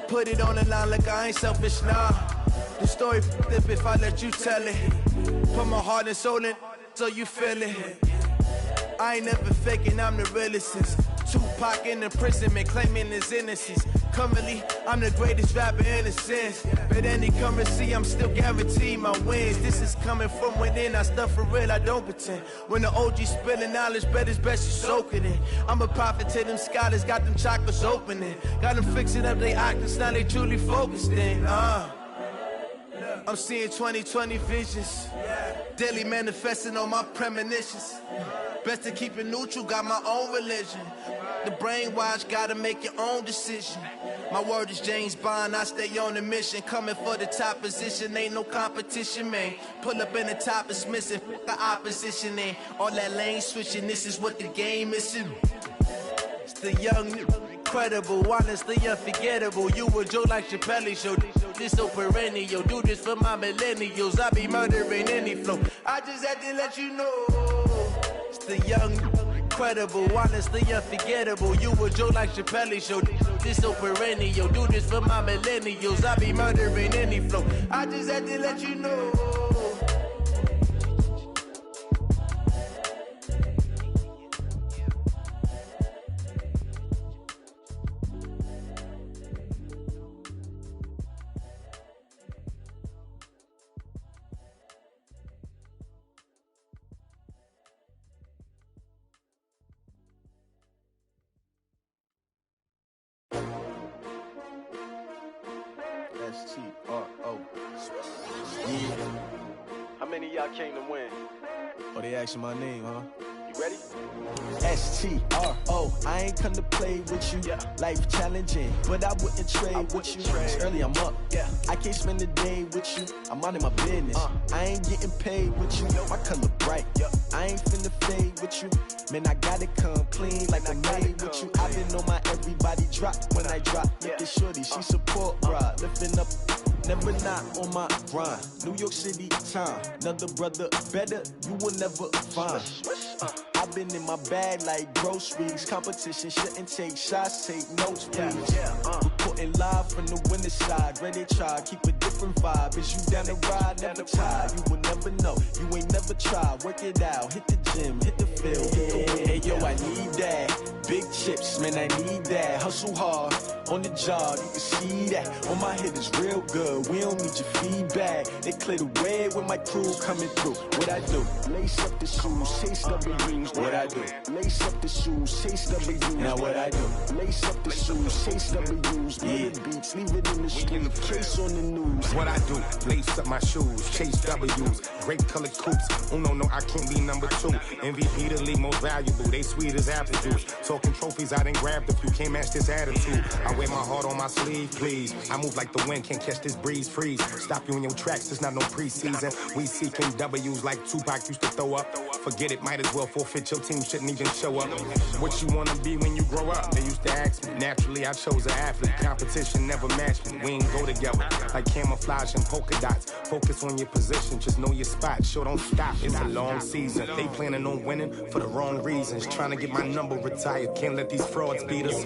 Put it on the line like I ain't selfish, nah. The story flip if I let you tell it. Put my heart and soul in so you feel it. I ain't never faking, I'm the realest since Tupac in the prison, man, claiming his innocence. Currently, I'm the greatest rapper in a sense. But any currency, I'm still guaranteed my wins. This is coming from within, I stuff for real, I don't pretend. When the OG spilling knowledge, bet it's best you soak it in. I'm a prophet to them scholars, got them chakras opening. Got them fixing up their octaves, now they truly focused in. I'm seeing 2020 visions. Daily manifesting on my premonitions. Best to keep it neutral, got my own religion. The brainwash, gotta make your own decision. My word is James Bond, I stay on a mission. Coming for the top position, ain't no competition, man. Pull up in the top is missing, the opposition ain't. All that lane switching, this is what the game is. It's the young, incredible, honestly unforgettable. You a Joe like Chappelle show. This so perennial, do this for my millennials. I be murdering any flow. I just had to let you know. It's the young, incredible, honestly unforgettable. You a Joe like Chappelle show. This so perennial, do this for my millennials. I be murdering any flow. I just had to let you know. S-T-R-O. How many of y'all came to win? Oh, they asking my name, huh? You ready? S-T-R-O, I ain't come to play with you. Yeah. Life challenging, but I wouldn't trade with you. It's early, I'm up. Yeah. I can't spend the day with you. I'm out in my business. I ain't getting paid with you. My color bright. I ain't finna fade with you. Man, I gotta come clean like I'm made with you. I've been on my everybody drop when I drop. Look at shorty, she support rod. Lifting up, never not on my grind. New York City time, another brother better, you will never find. I've been in my bag like groceries. Competition shouldn't take shots, take notes, please. Reporting live from the winter side. Ready to try, keep a different vibe. Is you down the ride, never tired. You will never know, you ain't never tried. Work it out, hit the gym, hit the field. Hey yo, I need that. Big chips, man, I need that. Hustle hard, on the job, you can see that. On my head is real good, we don't need your feedback. They clear the way with my crew coming through. What I do? Lace up the shoes, chase W's. What I do? Lace up the shoes, chase W's. Now what I do? Lace up the shoes, chase W's. Yeah. Beats, leave it in the street, case on the news. What I do? Lace up my shoes, chase W's. Grape colored coops. Uno, no, I can't be number 2. MVP the league most valuable. They sweet as apple juice. Talking trophies, I done grabbed a few. Can't match this attitude. I wear my heart on my sleeve, please. I move like the wind, can't catch this breeze, freeze. Stop you in your tracks, there's not no preseason. We seeking W's like Tupac used to throw up. Forget it, might as well forfeit, your team shouldn't even show up. What you wanna be when you grow up? They used to ask me. Naturally, I chose an athlete. Competition never matched me. We ain't go together. Like camouflage and polka dots. Focus on your position, just know your spot. Sure, don't stop, it's a long season. They planning on winning for the wrong reasons. Trying to get my number retired, can't let these frauds beat us.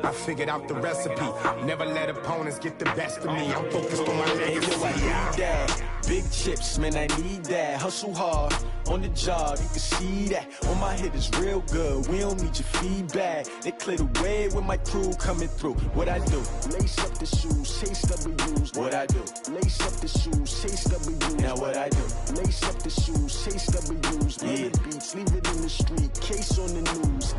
I figured out the recipe. Never let opponents get the best of me. I'm focused on my legacy. I need that. Big chips, man, I need that. Hustle hard, on the job, you can see that. On my head is real good, we don't need your feedback. They clear the way with my crew coming through. What I do? Lace up the shoes, chase W's. What I do? Lace up the shoes, chase W's. Now what I do? Lace up the shoes, chase W's. Yeah. Beats, leave it in the street, case on the news.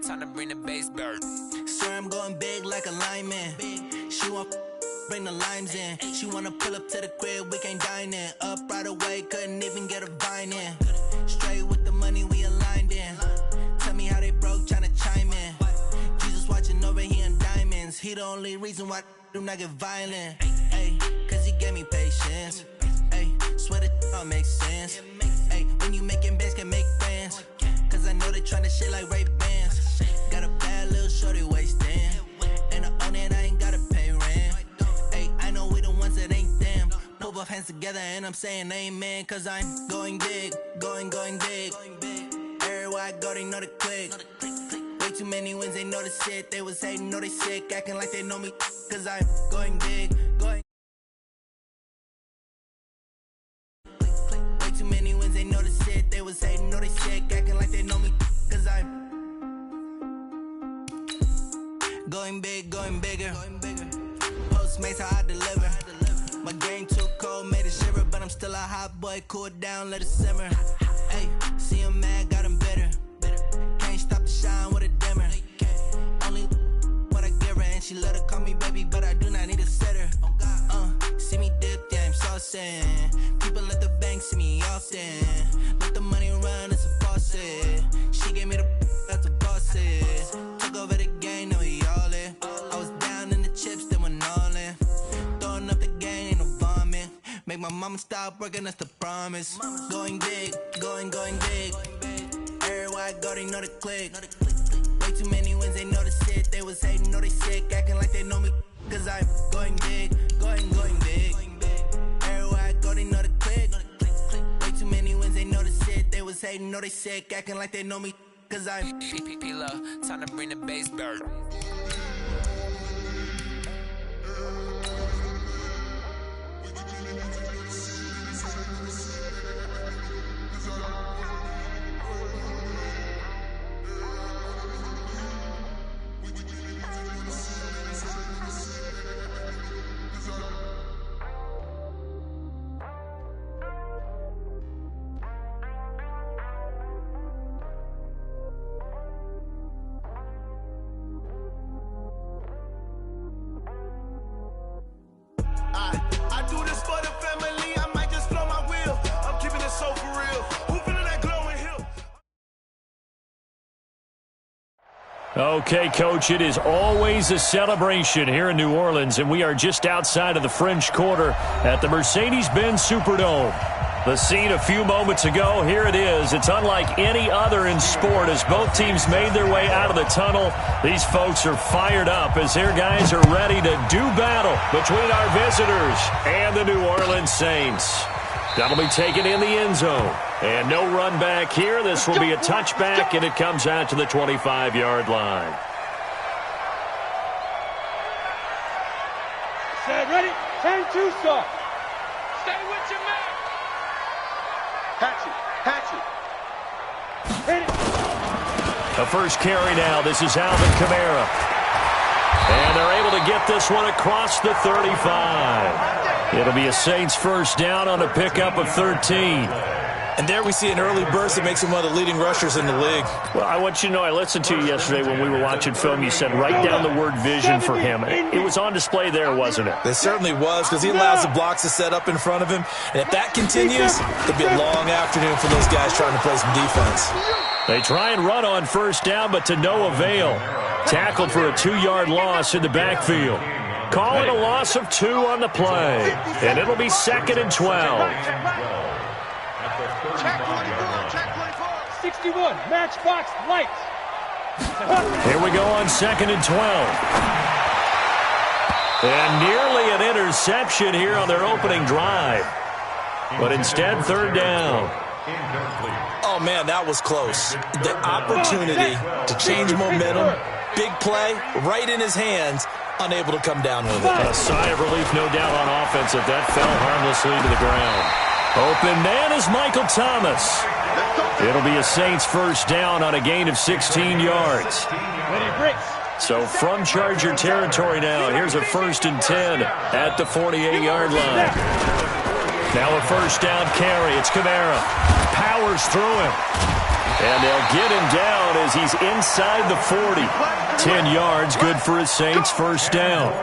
Time to bring the bass bird. Swear I'm going big like a lineman. She want bring the limes in. She wanna pull up to the crib, we can't dine in. Up right away, couldn't even get a vine in. Straight with the money we aligned in. Tell me how they broke, tryna chime in. Jesus watching over, he undying. He the only reason why I do not get violent. Ay, cause he gave me patience. Ay, swear that all makes sense. Ay, when you making bands, can make friends. Cause I know they tryna shit like Ray-Bans. Got a bad little shorty wasting. And I own it, I ain't gotta pay rent. Ay, I know we the ones that ain't them. Put both hands together and I'm saying amen. Cause I'm going big, going big. Everywhere I go, they know the click. Way too many wins, they know the shit. They was hating, know they sick, acting like they know me. Cause I'm going big, going. Way too many wins, they know the shit. They was hating, know they sick, acting like they know me. Cause I'm going big, going bigger. Postmates, how I deliver. My game too cold, made it shiver. But I'm still a hot boy, cool it down, let it simmer. Hey, see him mad, got him bitter. Can't stop the shine with a dimmer. Only what I give her, and she let her call me baby, but I do not need a sitter. See me dip, yeah, I'm saucing. People at the bank see me often. Let the money run, it's a faucet. She gave me the that's a boss it. Took over the game, now we all in. I was down in the chips, then went all in. Throwing up the game, ain't no vomit. Make my mama stop working, that's the promise. Going big, going big. Everywhere I go, they know the click. Way too many wins, they know the shit. They was hating, know they sick, acting like they know me. Cause I'm going big, going big. Everywhere I go, they know the click. Way too many wins, they know the shit. They was hating, know they sick, acting like they know me. Cause I'm P-P-P-Lo, time to bring the bass bird. I do this for the family, I might just blow my wheel. I'm keeping it so for real. Hooping in that glowing hill. Okay, Coach, it is always a celebration here in New Orleans, and we are just outside of the French Quarter at the Mercedes-Benz Superdome. The scene a few moments ago, here it is. It's unlike any other in sport as both teams made their way out of the tunnel. These folks are fired up as their guys are ready to do battle between our visitors and the New Orleans Saints. That'll be taken in the end zone. And no run back here. This will be a touchback, and it comes out to the 25-yard line. Set, ready? 10-2 stop. Stay with your man. Hatch it. Hit it. The first carry now. This is Alvin Kamara. And they're able to get this one across the 35. It'll be a Saints first down on a pickup of 13. And there we see an early burst that makes him one of the leading rushers in the league. Well, I want you to know, I listened to you yesterday when we were watching film. You said write down the word vision for him. It was on display there, wasn't it? It certainly was, because he allows the blocks to set up in front of him. And if that continues, it'll be a long afternoon for those guys trying to play some defense. They try and run on first down, but to no avail. Tackled for a 2-yard loss in the backfield. Call it a loss of 2 on the play. And it'll be 2nd and 12. Check 24, check 24. 61, matchbox lights. Here we go on 2nd and 12. And nearly an interception here on their opening drive. But instead, 3rd down. Oh, man, that was close. The opportunity to change momentum, big play, right in his hands, unable to come down with it. A sigh of relief, no doubt, on offense if that fell harmlessly to the ground. Open man is Michael Thomas. It'll be a Saints first down on a gain of 16 yards. So from Charger territory now, here's a 1st and 10 at the 48-yard line. Now a first down carry. It's Kamara. Powers through him. And they'll get him down as he's inside the 40. 10 yards, good for a Saints first down.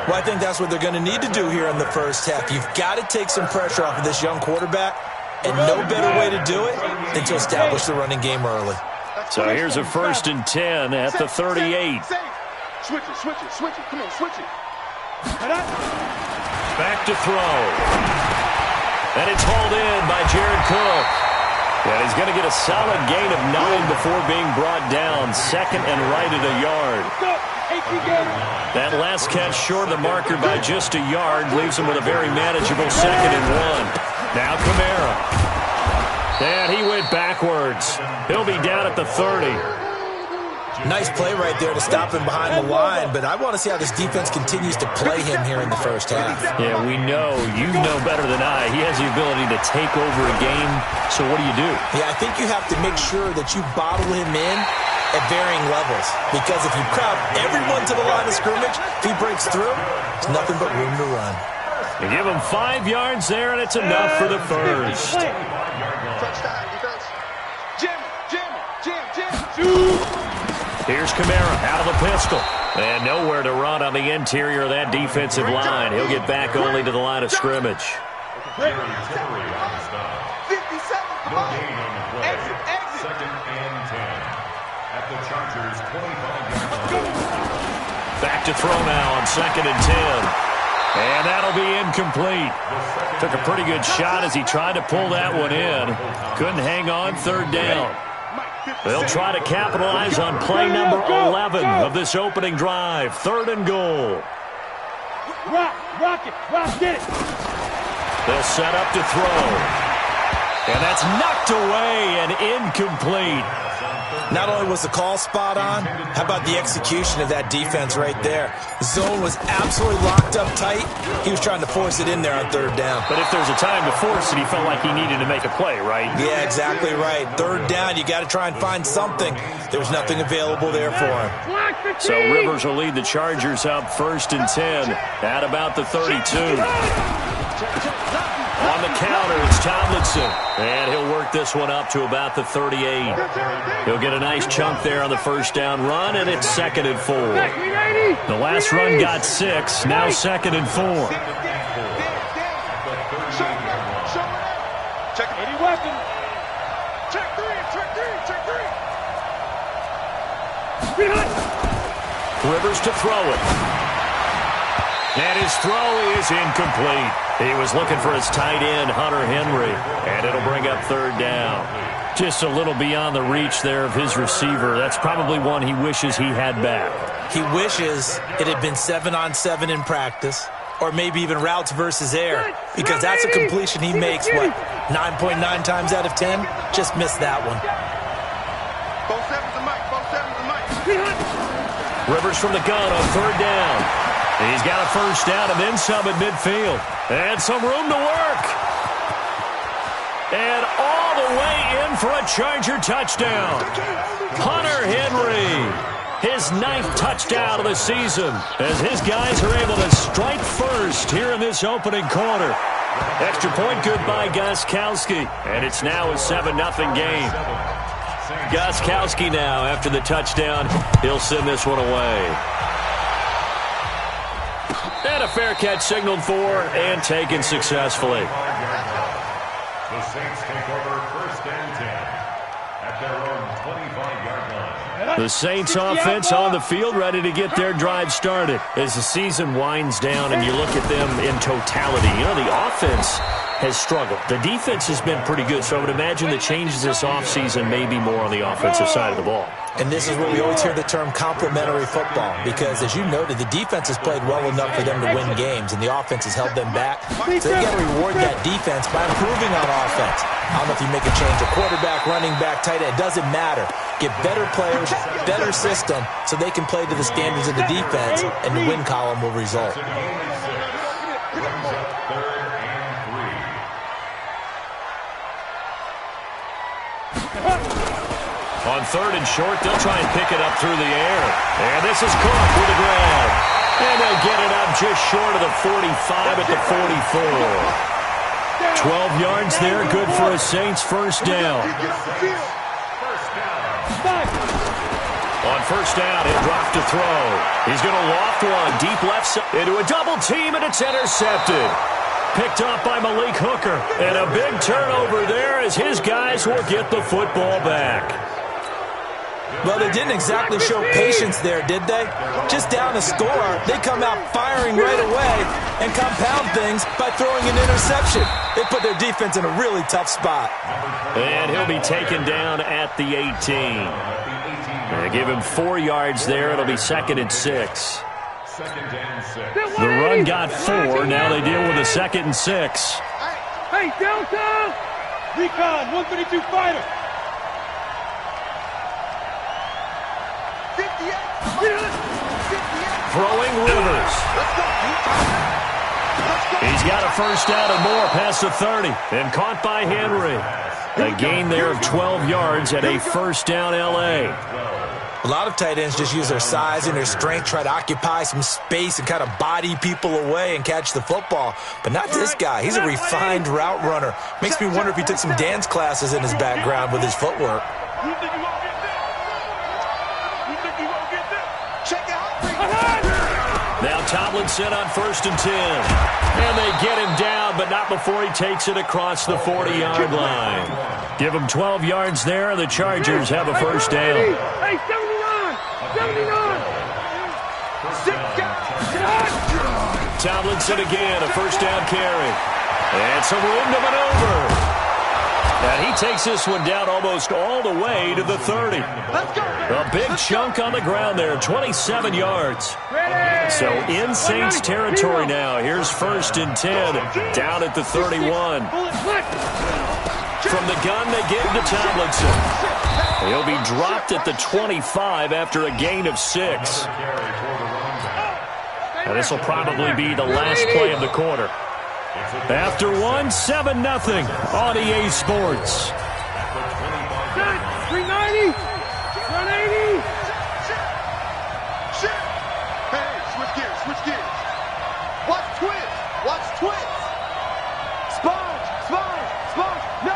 Well, I think that's what they're going to need to do here in the first half. You've got to take some pressure off of this young quarterback, and no better way to do it than to establish the running game early. So here's a 1st and 10 at the 38. Switch it. Come on, switch it. Back to throw. And it's hauled in by Jared Cook. And he's going to get a solid gain of 9 before being brought down. Second and right at a yard. That last catch short of the marker by just a yard leaves him with a very manageable 2nd and 1. Now Kamara. And he went backwards. He'll be down at the 30. Nice play right there to stop him behind the line, but I want to see how this defense continues to play him here in the first half. Yeah, we know. You know better than I. He has the ability to take over a game, so what do you do? Yeah, I think you have to make sure that you bottle him in at varying levels, because if you crowd everyone to the line of scrimmage, if he breaks through, there's nothing but room to run. You give him 5 yards there, and it's enough for the first. Touchdown, defense. Jim. Here's Kamara out of the pistol. And nowhere to run on the interior of that defensive line. He'll get back only to the line of scrimmage. 57, come on. Exit. 2nd and 10. At the Chargers' 25-yard line. Back to throw now on 2nd and 10. And that'll be incomplete. Took a pretty good shot as he tried to pull that one in. Couldn't hang on 3rd down. They'll try to capitalize on play number 11 of this opening drive. 3rd and goal. Rock it. They'll set up to throw. And that's knocked away and incomplete. Not only was the call spot on, how about the execution of that defense right there? The zone was absolutely locked up tight. He was trying to force it in there on 3rd down. But if there's a time to force it, he felt like he needed to make a play, right? Yeah, exactly right. 3rd down, you got to try and find something. There's nothing available there for him. So Rivers will lead the Chargers up 1st and 10 at about the 32. On the counter, it's Tomlinson. And he'll work this one up to about the 38. He'll get a nice chunk there on the 1st down run, and it's 2nd and 4. The last run got 6, now 2nd and 4. Check any weapon. Check three. Rivers to throw it. And his throw is incomplete. He was looking for his tight end, Hunter Henry, and it'll bring up 3rd down. Just a little beyond the reach there of his receiver. That's probably one he wishes he had back. He wishes it had been 7-on-7 in practice, or maybe even routes versus air, because that's a completion he makes, 9.9 times out of 10? Just missed that one. Both sevens are Mike. Rivers from the gun on 3rd down. He's got a 1st down and then some at midfield. And some room to work. And all the way in for a Charger touchdown. Hunter Henry, his 9th touchdown of the season, as his guys are able to strike first here in this opening quarter. Extra point good by Gostkowski, and it's now a 7-0 game. Gostkowski now, after the touchdown, he'll send this one away. And a fair catch signaled for and taken successfully. The Saints take over 1st and 10 at their own 25-yard line. The Saints offense on the field, ready to get their drive started. As the season winds down and you look at them in totality, the offense has struggled. The defense has been pretty good, so I would imagine the changes this offseason may be more on the offensive side of the ball. And this is where we always hear the term complementary football, because as you noted, the defense has played well enough for them to win games, and the offense has held them back. So they've got to reward that defense by improving on offense. I don't know if you make a change, a quarterback, running back, tight end, it doesn't matter. Get better players, better system, so they can play to the standards of the defense, and the win column will result. On 3rd and short, they'll try and pick it up through the air. And this is Cook with a grab. And they'll get it up just short of the 45 at the 44. 12 yards there, good for a Saints 1st down. On 1st down, he'll drop to throw. He's going to loft one deep left side into a double team, and it's intercepted. Picked up by Malik Hooker. And a big turnover there as his guys will get the football back. Well, they didn't exactly show patience there, did they? Just down a score, they come out firing right away and compound things by throwing an interception. They put their defense in a really tough spot. And he'll be taken down at the 18. They give him 4 yards there. It'll be 2nd and 6. The run got 4. Now they deal with a 2nd and 6. Hey, Delta! Recon, 132 fighter. 58. Throwing Rivers. He's got a first down and more past the 30. And caught by Henry. A gain there of 12 yards at a first down L.A. A lot of tight ends just use their size and their strength, try to occupy some space and kind of body people away and catch the football. But not this guy. He's a refined route runner. Makes me wonder if he took some dance classes in his background with his footwork. Now Tomlinson on 1st and 10. And they get him down, but not before he takes it across the 40-yard line. Give him 12 yards there, and the Chargers have a first down. Hey, 79! 79! Tomlinson again, a first down carry. And some room to maneuver. And he takes this one down almost all the way to the 30. A big chunk on the ground there, 27 yards. So in Saints territory now. Here's 1st and 10, down at the 31. From the gun, they get to Tomlinson. He'll be dropped at the 25 after a gain of 6. Now this will probably be the last play of the quarter. After 1, 7-0 on EA Sports. 390! 180! Hey, switch gears. Watch twins. Sponge. No.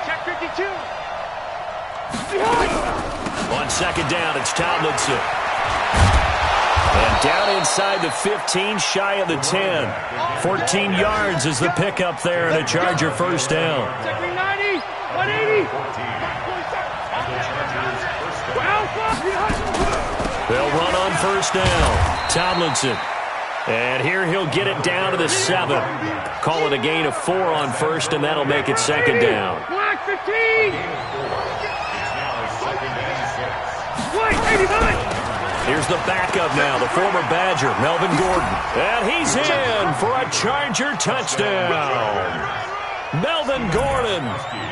Check 52. On 2nd down, it's Tomlinson. And down inside the 15, shy of the 10. 14 yards is the pickup there, and a Charger first down. 390, 180. They'll run on first down. Tomlinson. And here he'll get it down to the 7. Call it a gain of 4 on first, and that'll make it 2nd down. Black 15. White 89. Here's the backup now, the former Badger, Melvin Gordon. And he's in for a Charger touchdown. Melvin Gordon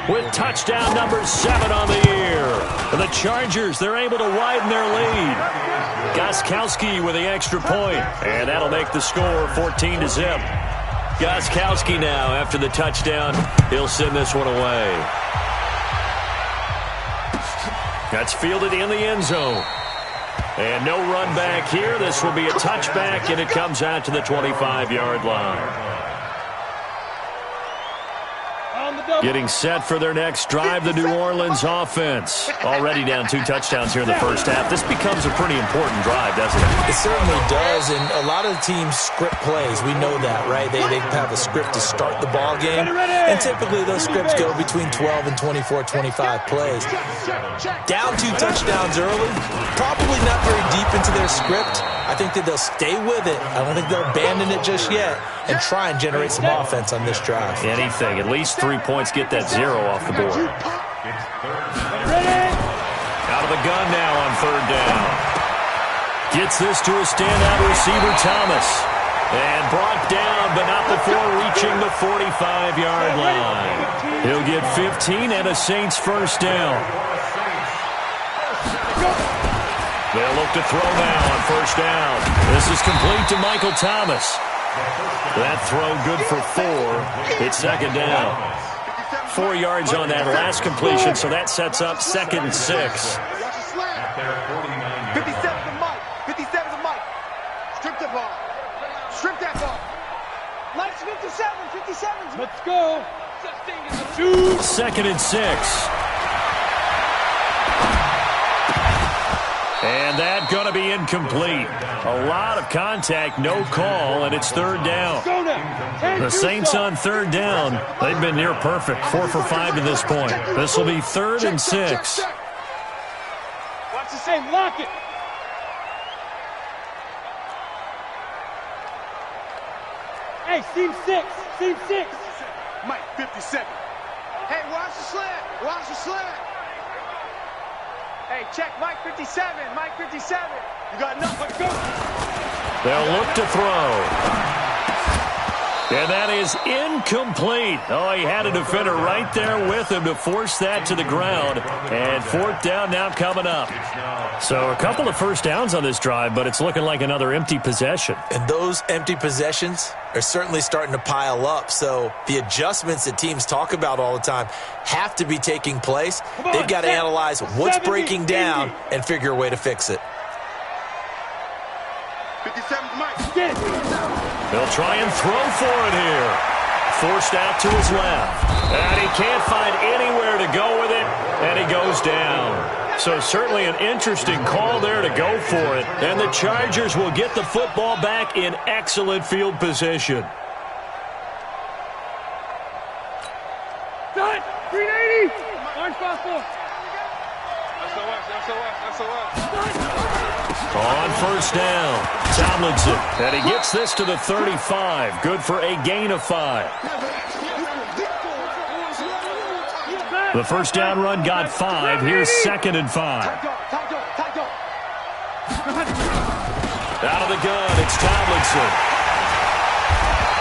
with touchdown number 7 on the year. And the Chargers, they're able to widen their lead. Gostkowski with the extra point, and that'll make the score 14-0. Gostkowski now, after the touchdown, he'll send this one away. That's fielded in the end zone. And no run back here. This will be a touchback, and it comes out to the 25-yard line. Getting set for their next drive, the New Orleans offense. Already down 2 touchdowns here in the first half. This becomes a pretty important drive, doesn't it? It certainly does, and a lot of the teams script plays. We know that, right? They have a script to start the ball game, and typically those scripts go between 12 and 24, 25 plays. Down 2 touchdowns early, probably not very deep into their script. I think that they'll stay with it. I don't think they'll abandon it just yet and try and generate some offense on this drive. Anything. At least 3 points, get that 0 off the board. Out of the gun now on 3rd down. Gets this to a standout receiver, Thomas. And brought down, but not before reaching the 45-yard line. He'll get 15 and a Saints first down. They'll look to throw now on 1st down. This is complete to Michael Thomas. That throw good for 4. It's 2nd down. 4 yards on that last completion, so that sets up 2nd and 6. 57's the mic. 57's the mic. Strip the ball. Strip that ball. Let's 57's. Let's go. 2nd and 6. And that going to be incomplete. A lot of contact, no call, and it's 3rd down. The Saints on 3rd down. They've been near perfect, 4 for 5 to this point. This will be 3rd and 6. Hey, lock it. Hey, seam 6. Seam 6. Mike, 57. Hey, watch the slant. Watch the slant. Hey, check Mike 57. Mike 57. You got enough. Let's go. They'll look to throw. And that is incomplete. Oh, he had a defender right there with him to force that to the ground. And fourth down now coming up. So a couple of first downs on this drive, but it's looking like another empty possession. And those empty possessions are certainly starting to pile up. So the adjustments that teams talk about all the time have to be taking place. They've got to analyze what's breaking down and figure a way to fix it. 57's Mike. They'll try and throw for it here. Forced out to his left. And he can't find anywhere to go with it, and he goes down. So certainly an interesting call there to go for it. And the Chargers will get the football back in excellent field position. Done. 380. Orange fastball. SOS. On first down, Tomlinson. And he gets this to the 35. Good for a gain of 5. The first down run got 5. Here's 2nd and 5. Out of the gun, it's Tomlinson.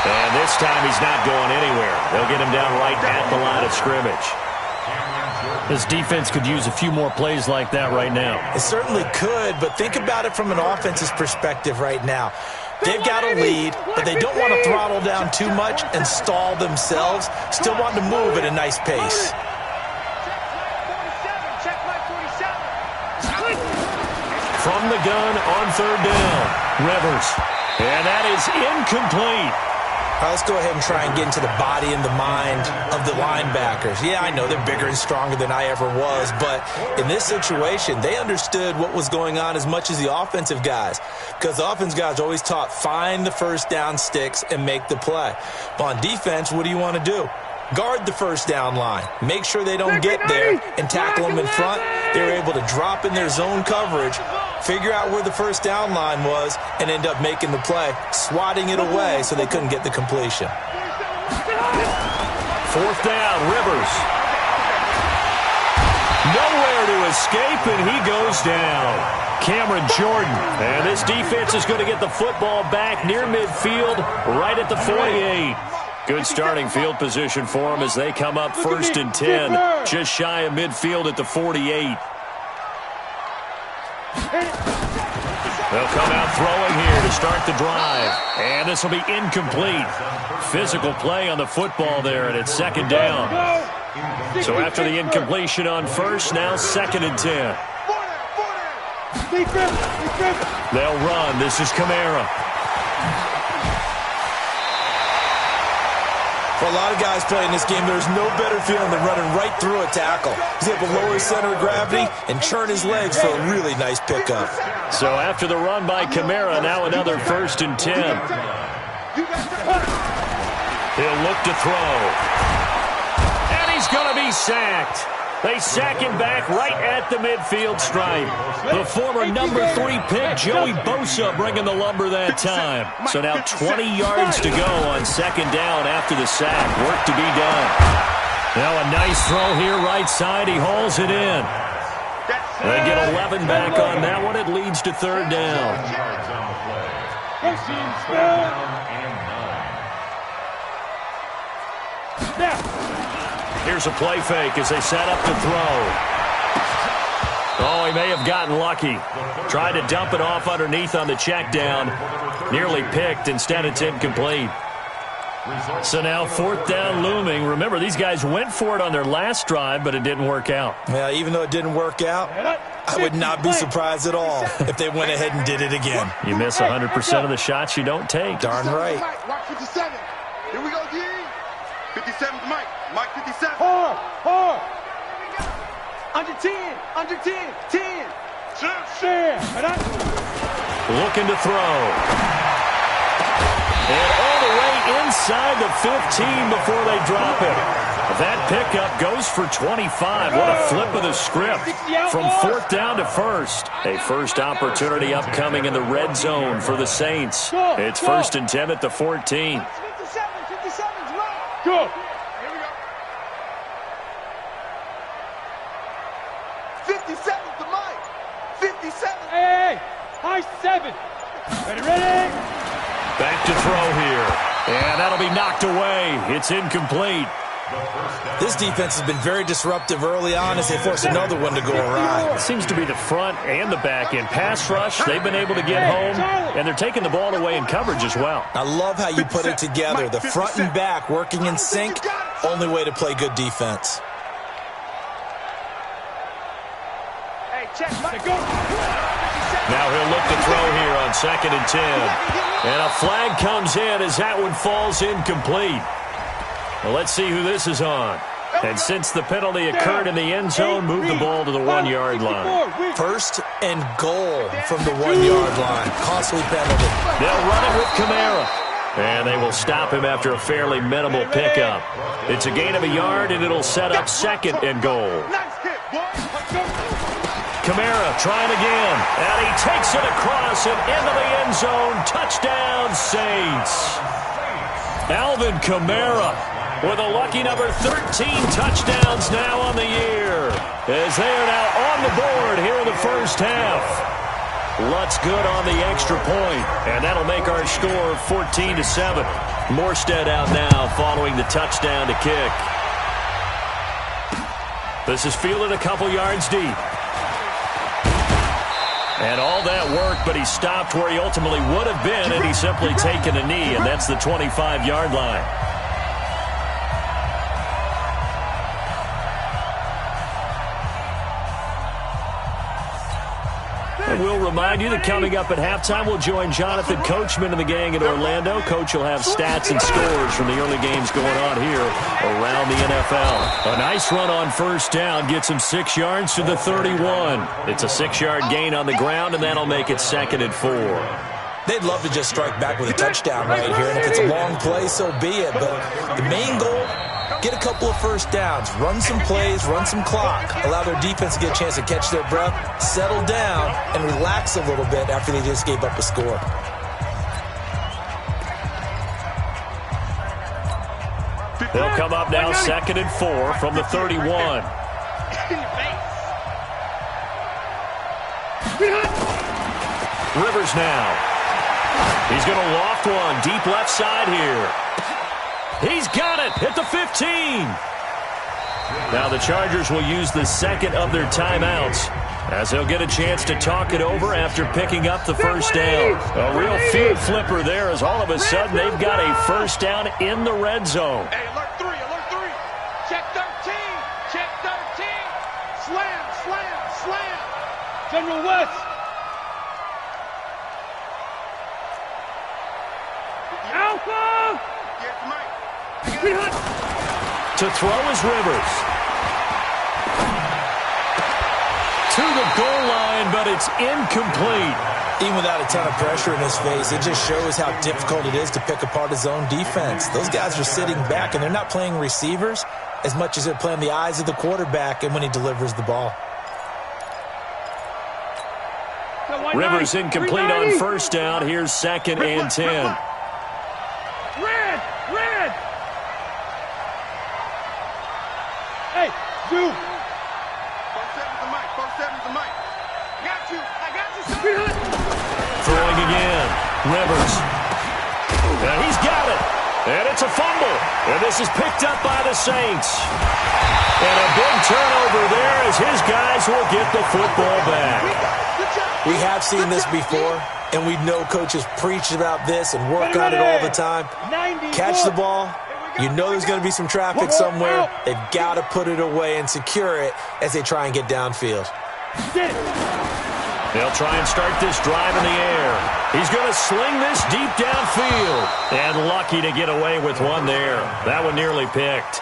And this time he's not going anywhere. They'll get him down right at the line of scrimmage. This defense could use a few more plays like that right now. It certainly could, but think about it from an offense's perspective right now. They've got a lead, but they don't want to throttle down too much and stall themselves. Still want to move at a nice pace. From the gun on third down, Rivers. And that is incomplete. All right, let's go ahead and try and get into the body and the mind of the linebackers. Yeah, I know they're bigger and stronger than I ever was, but in this situation, they understood what was going on as much as the offensive guys, because the offensive guys are always taught, find the first down sticks and make the play. But on defense, what do you want to do? Guard the first down line. Make sure they don't get there and tackle them in front. They were able to drop in their zone coverage, figure out where the first down line was, and end up making the play, swatting it away so they couldn't get the completion. Fourth down, Rivers. Nowhere to escape, and he goes down. Cameron Jordan. And this defense is going to get the football back near midfield, right at the 48. Good starting field position for them as they come up 1st and 10, just shy of midfield at the 48. They'll come out throwing here to start the drive. And this will be incomplete. Physical play on the football there, and it's 2nd down. So after the incompletion on first, now 2nd and 10. They'll run. This is Kamara. For a lot of guys playing this game, there's no better feeling than running right through a tackle. He's able to lower his center of gravity and churn his legs for a really nice pickup. So after the run by Kamara, now another 1st and 10. He'll look to throw. And he's going to be sacked. They sack him back right at the midfield stripe. The former number 3 pick, Joey Bosa, bringing the lumber that time. So now 20 yards to go on 2nd down after the sack. Work to be done. Now a nice throw here right side. He hauls it in. They get 11 back on that one. It leads to 3rd down. Here's a play fake as they set up to throw. Oh, he may have gotten lucky. Tried to dump it off underneath on the check down. Nearly picked. Instead, it's incomplete. So now 4th down looming. Remember, these guys went for it on their last drive, but it didn't work out. Yeah, even though it didn't work out, I would not be surprised at all if they went ahead and did it again. You miss 100% of the shots you don't take. Darn right. Mike 57. Here we go, G. 57's Mike. Mike 57. Hard. Under 10. Under 10. 10. Looking to throw. And all the away inside the 15 before they drop it. That pickup goes for 25. What a flip of the script from 4th down to 1st. A first opportunity upcoming in the red zone for the Saints. It's 1st and 10 at the 14. 57's right. Go. Here we go. 57's the mic. 57. Hey, high 7. Ready. Back to throw here. And that'll be knocked away. It's incomplete. This defense has been very disruptive early on as they force another one to go awry. It seems to be the front and the back end. Pass rush, they've been able to get home, and they're taking the ball away in coverage as well. I love how you put it together. The front and back working in sync, only way to play good defense. Hey, check. Now he'll look to throw here on 2nd and 10. And a flag comes in as that one falls incomplete. Well, let's see who this is on. And since the penalty occurred in the end zone, move the ball to the 1-yard line. 1st and goal from the 1-yard line. Costly penalty. They'll run it with Kamara. And they will stop him after a fairly minimal pickup. It's a gain of a yard, and it'll set up 2nd and goal. Kamara trying again. And he takes it across and into the end zone. Touchdown, Saints. Alvin Kamara with a lucky number 13 touchdowns now on the year, as they are now on the board here in the first half. Lutz good on the extra point, and that'll make our score 14-7. Morstead out now following the touchdown to kick. This is fielded a couple yards deep. And all that work, but he stopped where he ultimately would have been, and he's simply taken a knee, and that's the 25-yard line. And we'll remind you that coming up at halftime, we'll join Jonathan Coachman and the gang in Orlando. Coach will have stats and scores from the early games going on here around the NFL. A nice run on 1st down gets him 6 yards to the 31. It's a 6-yard gain on the ground, and that'll make it 2nd and 4. They'd love to just strike back with a touchdown right here, and if it's a long play, so be it. But the main goal, get a couple of 1st downs, run some plays, run some clock, allow their defense to get a chance to catch their breath, settle down, and relax a little bit after they just gave up a score. They'll come up now 2nd and 4 from the 31. Rivers now. He's going to loft one deep left side here. He's got it at the 15. Now the Chargers will use the 2nd of their timeouts, as they'll get a chance to talk it over after picking up the 1st down. A real field flipper there, as all of a sudden they've got a 1st down in the red zone. Hey, alert 3. Check 13. Check 13. Slam. General West. Alpha. To throw is Rivers. To the goal line, but it's incomplete. Even without a ton of pressure in his face, it just shows how difficult it is to pick apart his own defense. Those guys are sitting back, and they're not playing receivers as much as they're playing the eyes of the quarterback and when he delivers the ball. Rivers incomplete on 1st down. Here's 2nd and 10. Red. Hey, you. 47's the mic. I got you, son. Throwing again. Rivers. And he's got it. And it's a fumble. And this is picked up by the Saints. And a big turnover there as his guys will get the football back. We have seen this before, and we know coaches preach about this and work on it all the time. Catch the ball. You know there's going to be some traffic somewhere. They've got to put it away and secure it as they try and get downfield. They'll try and start this drive in the air. He's going to sling this deep downfield. And lucky to get away with one there. That one nearly picked.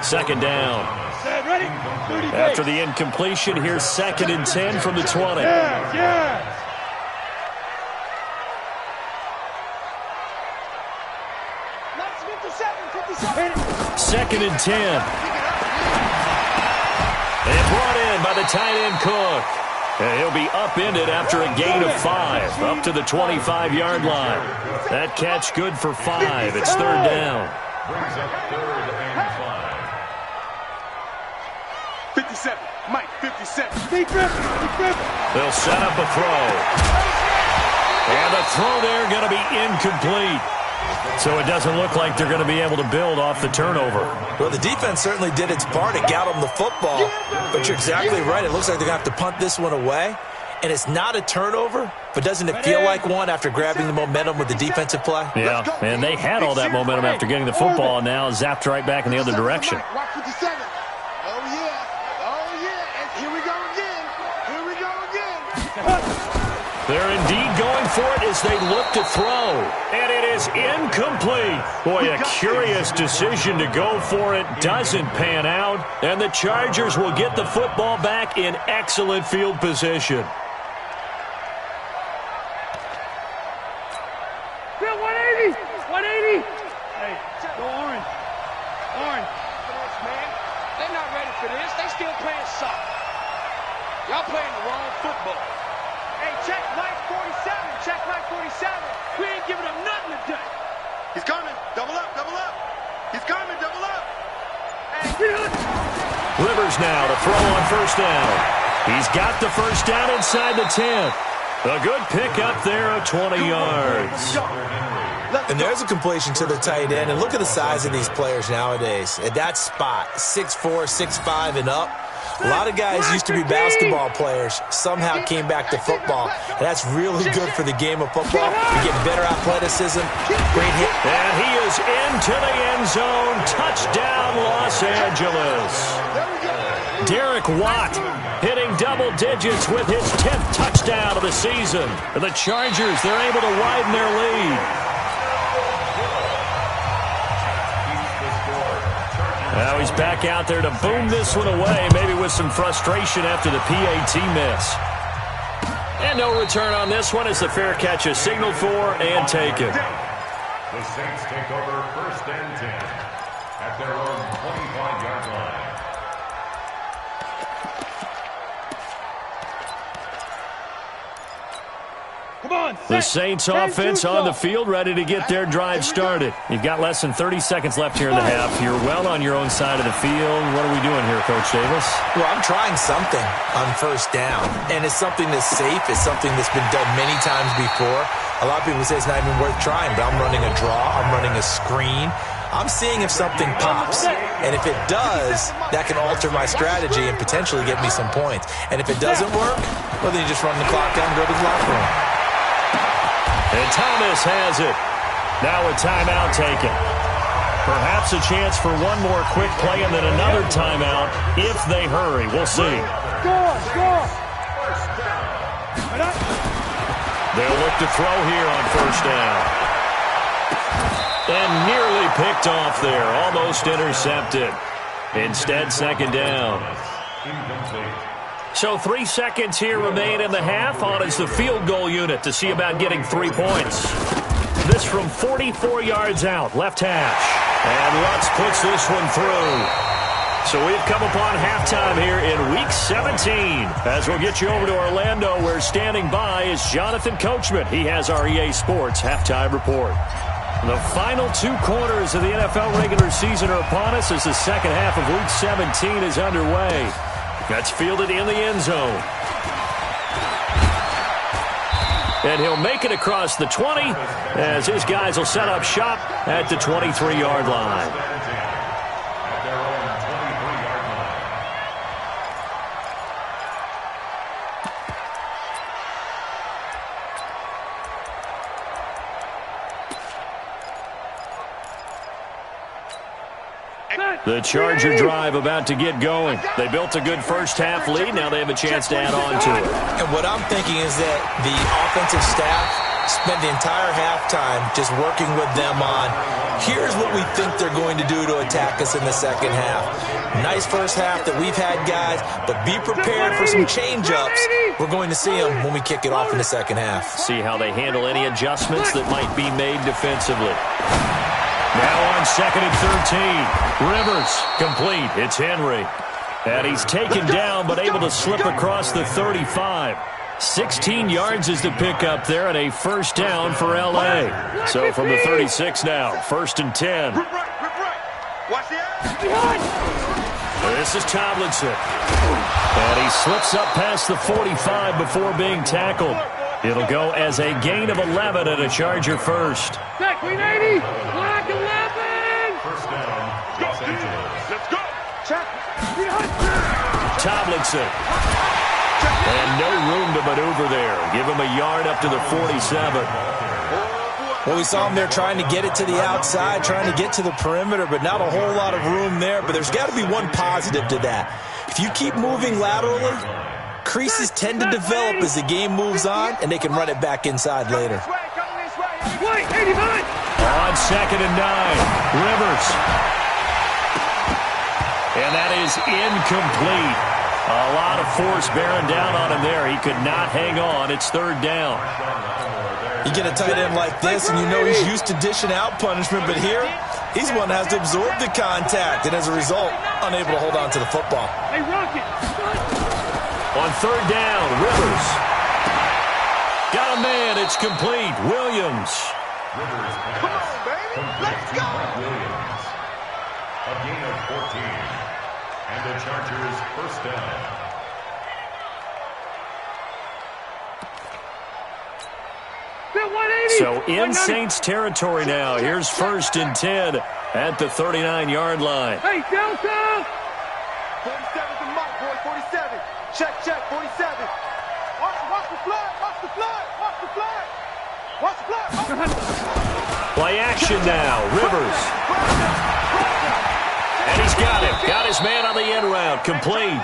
2nd down. After the incompletion, here's 2nd and 10 from the 20. Second and 10. And brought in by the tight end Cook. And he'll be upended after a gain of 5, up to the 25-yard line. That catch good for 5. It's third down. Brings up third and 5. 57. Mike, 57. They'll set up a throw. And the throw there going to be incomplete. So it doesn't look like they're going to be able to build off the turnover. Well, the defense certainly did its part to get them the football. But you're exactly right. It looks like they're going to have to punt this one away. And it's not a turnover, but doesn't it feel like one after grabbing the momentum with the defensive play? Yeah, and they had all that momentum after getting the football, and now zapped right back in the other direction. They're indeed going for it as they look to throw. And it is incomplete. Boy, a curious decision to go for it. Doesn't pan out. And the Chargers will get the football back in excellent field position. Bill, 180! 180! Hey, go Orange. Orange. Man, they're not ready for this. They still playing soccer. Y'all playing the wrong football. Hey, check Mike 47. Check Mike 47. We ain't giving them nothing today. He's coming. Double up, double up. He's coming, double up. Rivers now to throw on first down. He's got the first down inside the 10. A good pick up there of 20 yards. And there's a completion to the tight end. And look at the size of these players nowadays. At that spot, 6'4", 6'5", and up. A lot of guys used to be basketball players, somehow came back to football. And that's really good for the game of football. You get better athleticism, great hit. And he is into the end zone. Touchdown, Los Angeles. Derek Watt hitting double digits with his 10th touchdown of the season. And the Chargers, they're able to widen their lead. Now he's back out there to boom this one away, maybe with some frustration after the PAT miss. And no return on this one as the fair catch is signaled for and taken. The Saints take over first and 10 at their own 25-yard line. The Saints offense on the field, ready to get their drive started. You've got less than 30 seconds left here in the half. You're well on your own side of the field. What are we doing here, Coach Davis? Well, I'm trying something on first down, and it's something that's safe. It's something that's been done many times before. A lot of people say it's not even worth trying, but I'm running a draw. I'm running a screen. I'm seeing if something pops, and if it does, that can alter my strategy and potentially get me some points. And if it doesn't work, well, then you just run the clock down and go to the locker room. And Thomas has it. Now a timeout taken. Perhaps a chance for one more quick play and then another timeout if they hurry. We'll see. Score! They'll look to throw here on first down. And nearly picked off there. Almost intercepted. Instead, second down. So 3 seconds here remain in the half. On is the field goal unit to see about getting 3 points. This from 44 yards out, left hash. And Lutz puts this one through. So we've come upon halftime here in Week 17. As we'll get you over to Orlando, where standing by is Jonathan Coachman. He has our EA Sports halftime report. The final 2 quarters of the NFL regular season are upon us as the second half of Week 17 is underway. That's fielded in the end zone. And he'll make it across the 20 as his guys will set up shop at the 23-yard line. The Charger drive about to get going. They built a good first half lead. Now they have a chance to add on to it. And what I'm thinking is that the offensive staff spent the entire halftime just working with them on, here's what we think they're going to do to attack us in the second half. Nice first half that we've had, guys, but be prepared for some change-ups. We're going to see them when we kick it off in the second half. See how they handle any adjustments that might be made defensively. Now on 2nd and 13. Rivers, complete. It's Henry. And he's taken down, but able to slip across the 35. 16 yards is the pickup there, and a first down for L.A. So from the 36 now, 1st and 10. This is Tomlinson. And he slips up past the 45 before being tackled. It'll go as a gain of 11 and a Charger first. Check, 380, black 11. First down, Los Angeles. Let's go. Check. Tomlinson. And no room to maneuver there. Give him a yard up to the 47. Well, we saw him there trying to get it to the outside, trying to get to the perimeter, but not a whole lot of room there. But there's got to be one positive to that. If you keep moving laterally, creases tend to develop as the game moves on, and they can run it back inside later. On 2nd and 9, Rivers. And that is incomplete. A lot of force bearing down on him there. He could not hang on. It's 3rd down. You get a tight end like this, and you know he's used to dishing out punishment, but here, he's one that has to absorb the contact, and as a result, unable to hold on to the football. Hey, Rocket. On 3rd down, Rivers. Got a man. It's complete. Williams. Rivers pass. Come on, baby. Let's go. Williams. A gain of 14. And the Chargers first down. So in Saints territory now. Here's 1st and 10 at the 39-yard line. Hey, Delta! 47 to Mike, boy, 47. Check, 47. Watch the flag, watch the flag, watch the flag. Watch the flag. Play action now. Rivers. And he's got him. Got his man on the end route. Complete.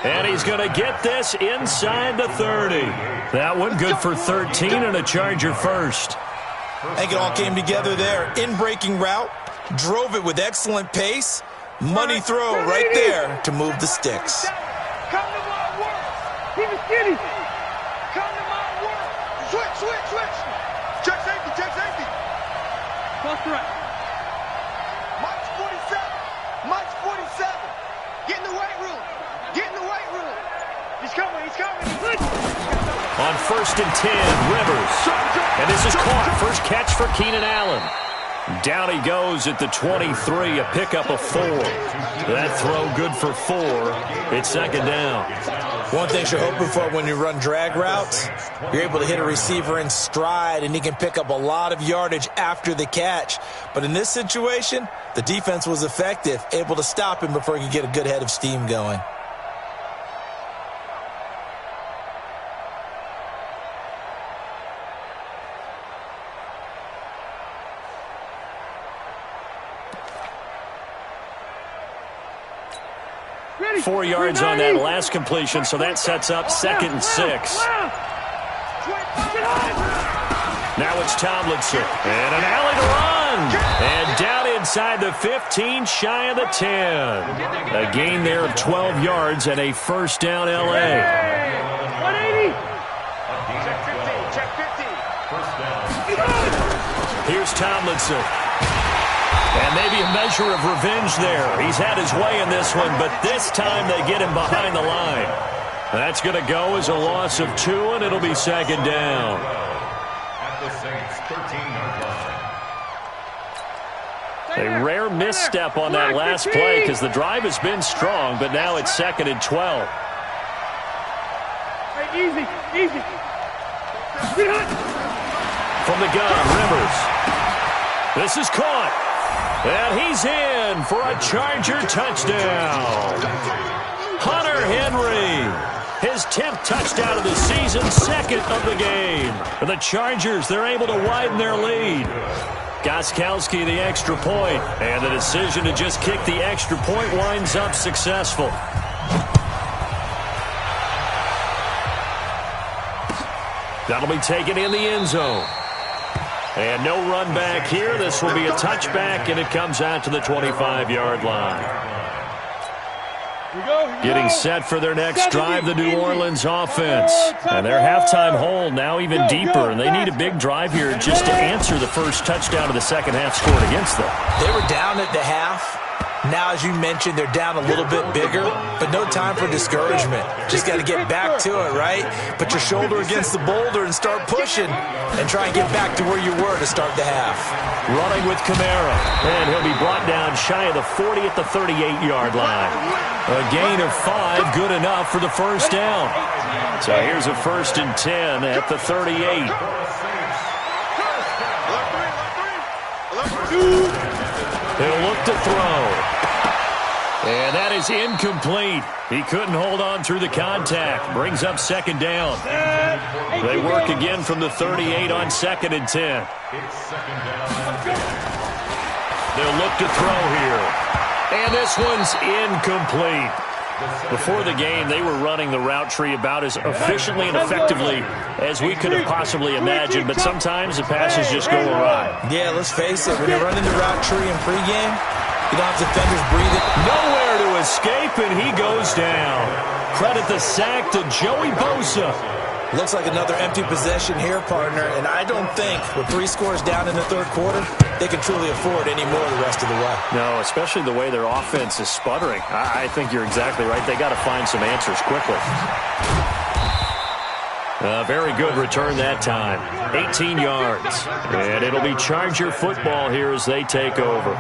And he's going to get this inside the 30. That one good for 13 and a Charger first. I think it all came together there. In-breaking route. Drove it with excellent pace. Money throw right there to move the sticks. Come to my work. Keep it skinny. Come to my work. Switch. Check safety. Cross the right. Mike's 47. Get in the weight room. He's coming. On 1st and 10, Rivers. And this is caught. First catch for Keenan Allen. Down he goes at the 23, a pickup of 4. That throw good for 4. It's 2nd down. One thing you're hoping for when you run drag routes, you're able to hit a receiver in stride, and he can pick up a lot of yardage after the catch. But in this situation, the defense was effective, able to stop him before he could get a good head of steam going. Ready. 4 yards on that last completion, so that sets up 2nd and 6. Now it's Tomlinson. And an alley to run. And down inside the 15, shy of the 10. A gain there of 12 yards and a first down L.A. 180. Check 15. First down. Here's Tomlinson. And maybe a measure of revenge there. He's had his way in this one, but this time they get him behind the line. That's going to go as a loss of 2, and it'll be 2nd down. At the Saints 13-yard line. A rare misstep on that last play because the drive has been strong, but now it's 2nd and 12. Hey, easy. From the gun, Rivers. This is caught. And he's in for a Charger touchdown. Hunter Henry. His 10th touchdown of the season, 2nd of the game. And the Chargers, they're able to widen their lead. Gostkowski the extra point, and the decision to just kick the extra point winds up successful. That'll be taken in the end zone. And no run back here. This will be a touchback, and it comes out to the 25-yard line. Getting set for their next drive, the New Orleans offense. And their halftime hold now even deeper, and they need a big drive here just to answer the first touchdown of the second half scored against them. They were down at the half. Now, as you mentioned, they're down a little bit bigger, but no time for discouragement. Just got to get back to it, right? Put your shoulder against the boulder and start pushing and try and get back to where you were to start the half. Running with Kamara, and he'll be brought down shy of the 40 at the 38-yard line. A gain of 5, good enough for the first down. So here's a 1st and 10 at the 38. He'll look to throw. And that is incomplete. He couldn't hold on through the contact. Brings up second down. They work again from the 38 on 2nd and 10. They'll look to throw here. And this one's incomplete. Before the game, they were running the route tree about as efficiently and effectively as we could have possibly imagined, but sometimes the passes just go awry. Yeah, let's face it, when you're running the route tree in pregame, you don't have defenders breathing. Nowhere to escape, and he goes down. Credit the sack to Joey Bosa. Looks like another empty possession here, partner, and I don't think with 3 scores down in the third quarter, they can truly afford any more the rest of the way. No, especially the way their offense is sputtering. I think you're exactly right. They got to find some answers quickly. Very good return that time. 18 yards. And it'll be Charger football here as they take over.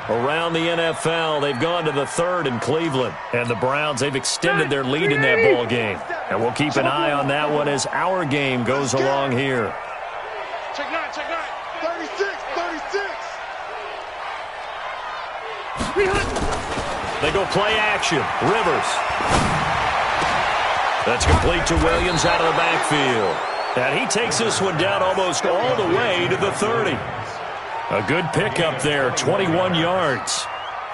Around the NFL, they've gone to the 3rd in Cleveland. And the Browns, they've extended their lead in that ball game. And we'll keep an eye on that one as our game goes along here. Check 9, check 9. 36. They go play action. Rivers. That's complete to Williams out of the backfield. And he takes this one down almost all the way to the 30. A good pickup there, 21 yards.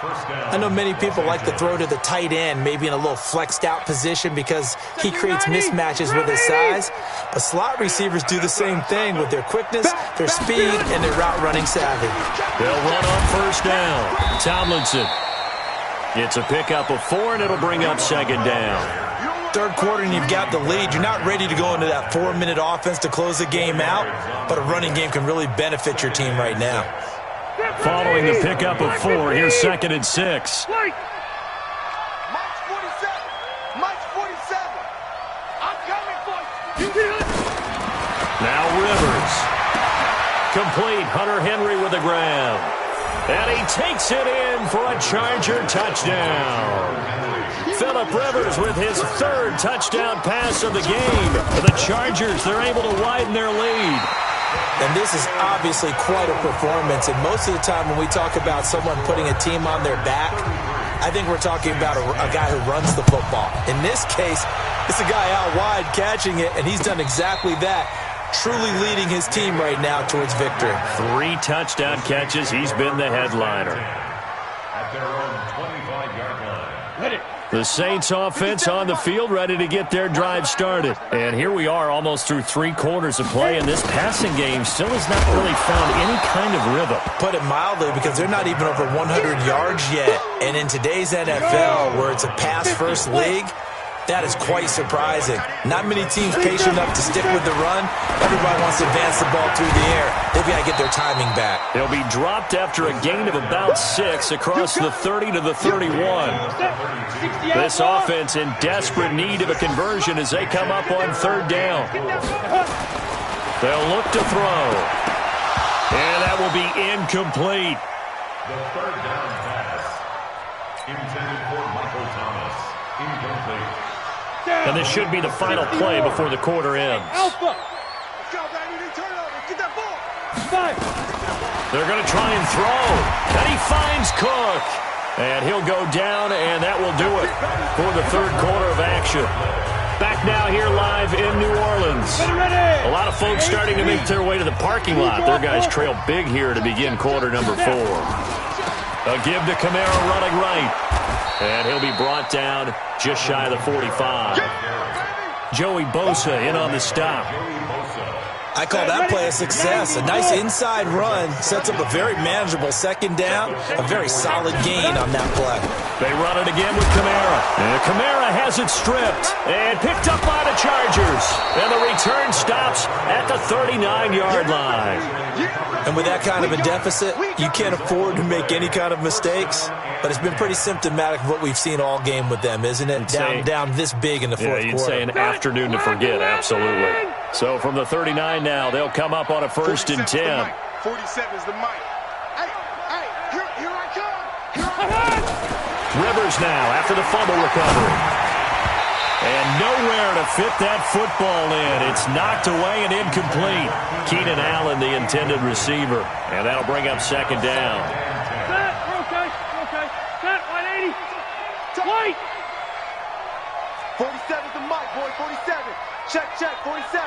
I know many people like to throw to the tight end, maybe in a little flexed out position because he creates mismatches with his size. But slot receivers do the same thing with their quickness, their speed, and their route running savvy. They'll run on first down. Tomlinson. It's a pickup of 4, and it'll bring up second down. Third quarter and you've got the lead. You're not ready to go into that 4-minute offense to close the game out, but a running game can really benefit your team right now. Following the pickup of 4, here's 2nd and 6. Mike's 47. Mike's 47. I'm coming for you. Now Rivers. Complete. Hunter Henry with the grab. And he takes it in for a Charger touchdown. Phillip Rivers with his 3rd touchdown pass of the game. For the Chargers, they're able to widen their lead. And this is obviously quite a performance. And most of the time when we talk about someone putting a team on their back, I think we're talking about a guy who runs the football. In this case, it's a guy out wide catching it, and he's done exactly that. Truly leading his team right now towards victory. 3 touchdown catches. He's been the headliner. At their own 25-yard line. Hit it. The Saints offense on the field, ready to get their drive started. And here we are almost through 3 quarters of play, and this passing game still has not really found any kind of rhythm. Put it mildly, because they're not even over 100 yards yet. And in today's NFL, where it's a pass-first league, that is quite surprising. Not many teams patient enough to stick with the run. Everybody wants to advance the ball through the air. They've got to get their timing back. They'll be dropped after a gain of about 6 across the 30 to the 31. This offense in desperate need of a conversion as they come up on 3rd down. They'll look to throw. And that will be incomplete. The 3rd down pass. Intended for Michael Thomas. Incomplete. And this should be the final play before the quarter ends. Alpha. Let's go, baby. Turn over. Get that ball. 5. They're going to try and throw. And he finds Cook. And he'll go down, and that will do it for the 3rd quarter of action. Back now here live in New Orleans. A lot of folks starting to make their way to the parking lot. Their guys trail big here to begin quarter number 4. A give to Kamara running right. And he'll be brought down just shy of the 45. Joey Bosa in on the stop. I call that play a success. A nice inside run sets up a very manageable second down, a very solid gain on that play. They run it again with Kamara. And Kamara has it stripped and picked up by the Chargers. And the return stops at the 39-yard line. And with that kind of a deficit, you can't afford to make any kind of mistakes. But it's been pretty symptomatic of what we've seen all game with them, isn't it? Down this big in the fourth quarter. You'd say an afternoon to forget, absolutely. So from the 39 now, they'll come up on a 1st and 10. 47 is the mic. Hey, here I come. Rivers now after the fumble recovery. And nowhere to fit that football in. It's knocked away and incomplete. Keenan Allen, the intended receiver. And that'll bring up 2nd down. Set, okay. Set, 180. White. 47's the mic, boy, 47. Check, 47.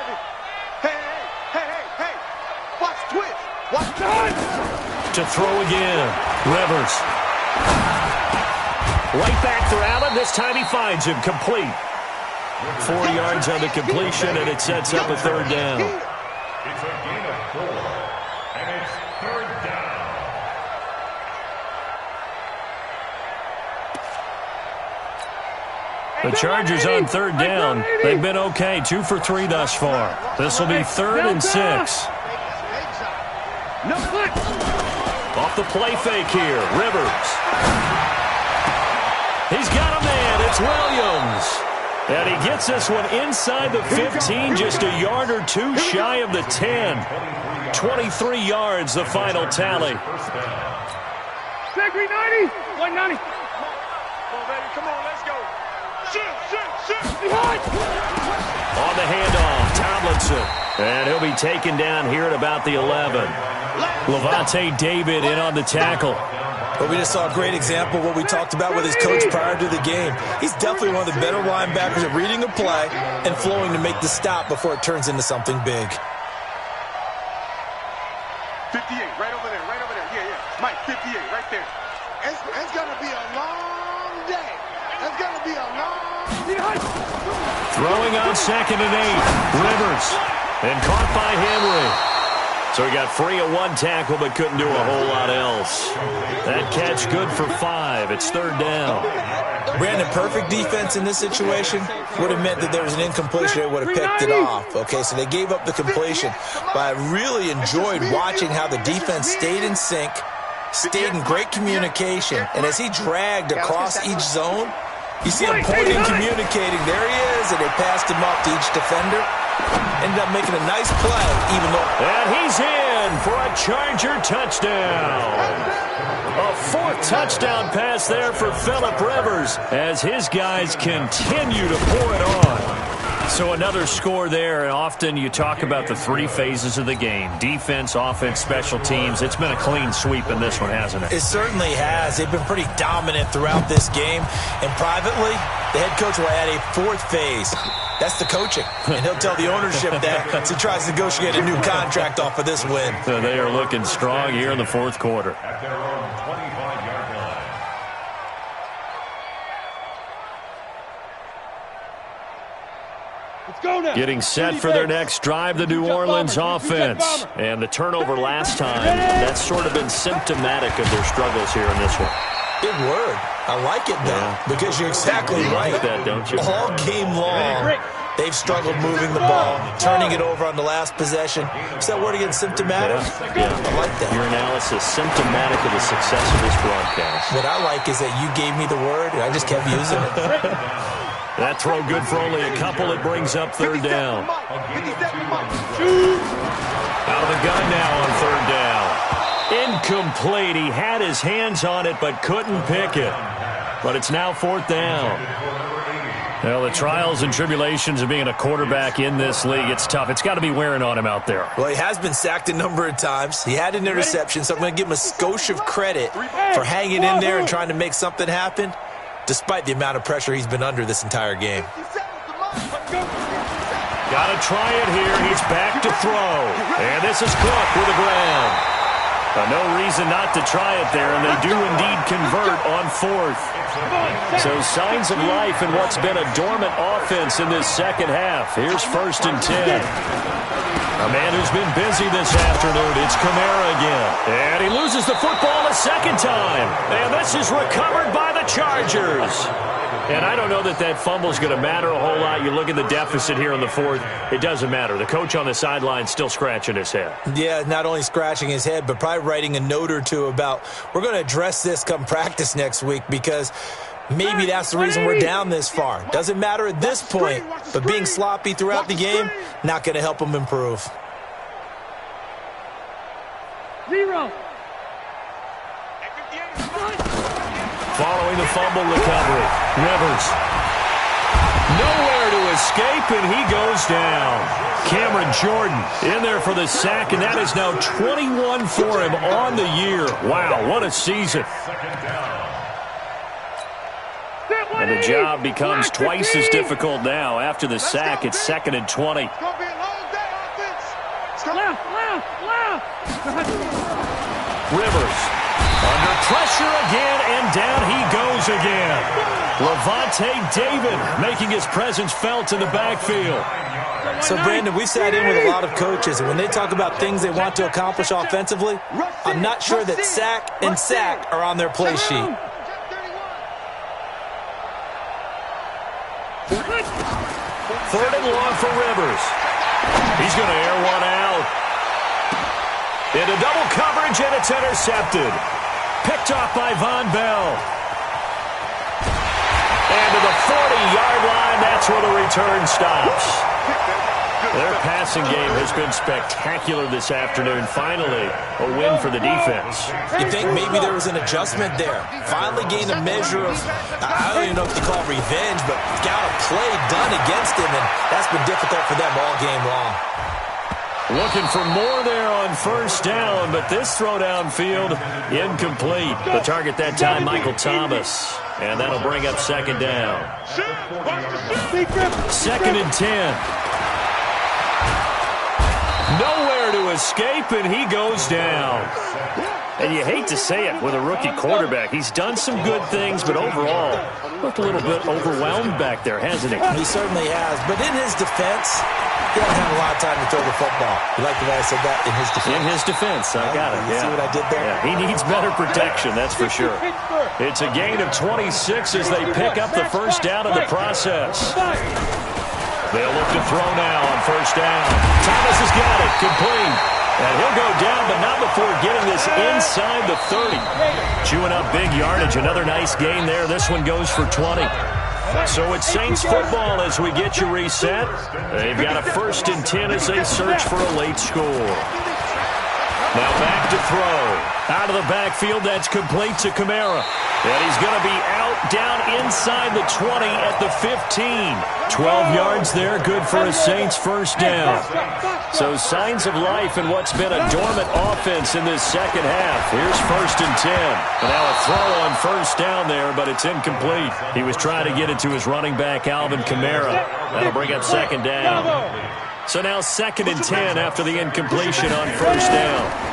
Hey. Watch twitch. Watch twitch. To throw again. Rivers. Right back for Allen. This time he finds him complete. 4 yards on the completion, and it sets up a 3rd down. It's a gain of 4, and it's 3rd down. The Chargers on 3rd down. They've been okay, 2 for 3 thus far. This will be 3rd and 6. Off the play fake here, Rivers. He's got a man, it's Williams. And he gets this one inside the 15, just a yard or 2 shy of the 10. 23 yards, the final tally. Gregory, 90. 190. Come on, baby, come on, let's go. Shoot. On the handoff, Tomlinson. And he'll be taken down here at about the 11. Levante David in on the tackle. But we just saw a great example of what we talked about with his coach prior to the game. He's definitely one of the better linebackers at reading a play and flowing to make the stop before it turns into something big. 58, right over there. Yeah. Mike, 58, right there. It's going to be a long day. It's going to be a long... Throwing on 2nd and 8. Rivers. And caught by Henry. So he got free of 1 tackle but couldn't do a whole lot else. That catch good for 5. It's 3rd down. Brandon, perfect defense in this situation would have meant that there was an incompletion. They would have picked it off. Okay, so they gave up the completion. But I really enjoyed watching how the defense stayed in sync, stayed in great communication. And as he dragged across each zone, you see him pointing, communicating. There he is, and they passed him up to each defender. Ended up making a nice play, even though... And he's in for a Charger touchdown. A 4th touchdown pass there for Phillip Rivers as his guys continue to pour it on. So another score there, and often you talk about the 3 phases of the game. Defense, offense, special teams. It's been a clean sweep in this one, hasn't it? It certainly has. They've been pretty dominant throughout this game. And privately, the head coach will add a 4th phase. That's the coaching. And he'll tell the ownership that as he tries to negotiate a new contract off of this win. So they are looking strong here in the 4th quarter. At their own 25-yard line. Let's go now. Getting set for their next drive, the New Orleans offense. And the turnover last time, that's sort of been symptomatic of their struggles here in this one. Big word. I like it, though, because you're exactly right. You like that, don't you? All game long, they've struggled moving the ball, turning it over on the last possession. Is that word again, symptomatic? Yeah. I like that. Your analysis, symptomatic of the success of this broadcast. What I like is that you gave me the word, and I just kept using it. That throw good for only a couple. It brings up 3rd down. Out of the gun now on 3rd down. Incomplete. He had his hands on it but couldn't pick it. But it's now 4th down. Well, the trials and tribulations of being a quarterback in this league, it's tough. It's got to be wearing on him out there. Well, he has been sacked a number of times. He had an interception, so I'm going to give him a skosh of credit for hanging in there and trying to make something happen, despite the amount of pressure he's been under this entire game. Got to try it here. He's back to throw. And this is Cook with the ground. No reason not to try it there, and they do indeed convert on 4th. So signs of life in what's been a dormant offense in this second half. Here's 1st and 10. A man who's been busy this afternoon. It's Kamara again. And he loses the football a second time. And this is recovered by the Chargers. And I don't know that that fumble is going to matter a whole lot. You look at the deficit here in the fourth. It doesn't matter. The coach on the sideline still scratching his head. Yeah, not only scratching his head, but probably writing a note or two about we're going to address this come practice next week because maybe that's the reason we're down this far. Doesn't matter at this point, but being sloppy throughout the game, not going to help him improve. 0. Following the fumble recovery, Rivers. Nowhere to escape, and he goes down. Cameron Jordan in there for the sack, and that is now 21 for him on the year. Wow, what a season. And the job becomes twice as difficult now. After the sack, it's 2nd and 20. Rivers under pressure again, and down he goes again. Levante David making his presence felt in the backfield. So, Brandon, we sat in with a lot of coaches, and when they talk about things they want to accomplish offensively, I'm not sure that sack and sack are on their play sheet. Third and long for Rivers. He's going to air one out. Into double coverage, and it's intercepted. Picked off by Von Bell. And to the 40-yard line, that's where the return stops. Their passing game has been spectacular this afternoon. Finally, a win for the defense. You think maybe there was an adjustment there. Finally gained a measure of, I don't even know if you call it revenge, but got a play done against him, and that's been difficult for them all game long. Looking for more there on first down, but this throw downfield, incomplete. The target that time, Michael Thomas. And that'll bring up second down. 2nd and 10. Nowhere to escape, and he goes down. And you hate to say it with a rookie quarterback. He's done some good things, but overall, looked a little bit overwhelmed back there, hasn't he? He certainly has. But in his defense, he hasn't had a lot of time to throw the football. You like the way I said that? In his defense. In his defense. I got it. You see what I did there? Yeah, he needs better protection, that's for sure. It's a gain of 26 as they pick up the first down in the process. They'll look to throw now on first down. Thomas has got it. Complete. And he'll go down, but not before getting this inside the 30. Chewing up big yardage. Another nice gain there. This one goes for 20. So it's Saints football as we get you reset. They've got a 1st and 10 as they search for a late score. Now back to throw. Out of the backfield, that's complete to Kamara. And he's going to be out down inside the 20 at the 15. 12 yards there, good for a Saints first down. So signs of life in what's been a dormant offense in this second half. Here's 1st and 10. And now a throw on first down there, but it's incomplete. He was trying to get it to his running back, Alvin Kamara. That'll bring up second down. So now 2nd and 10 after the incompletion on first down.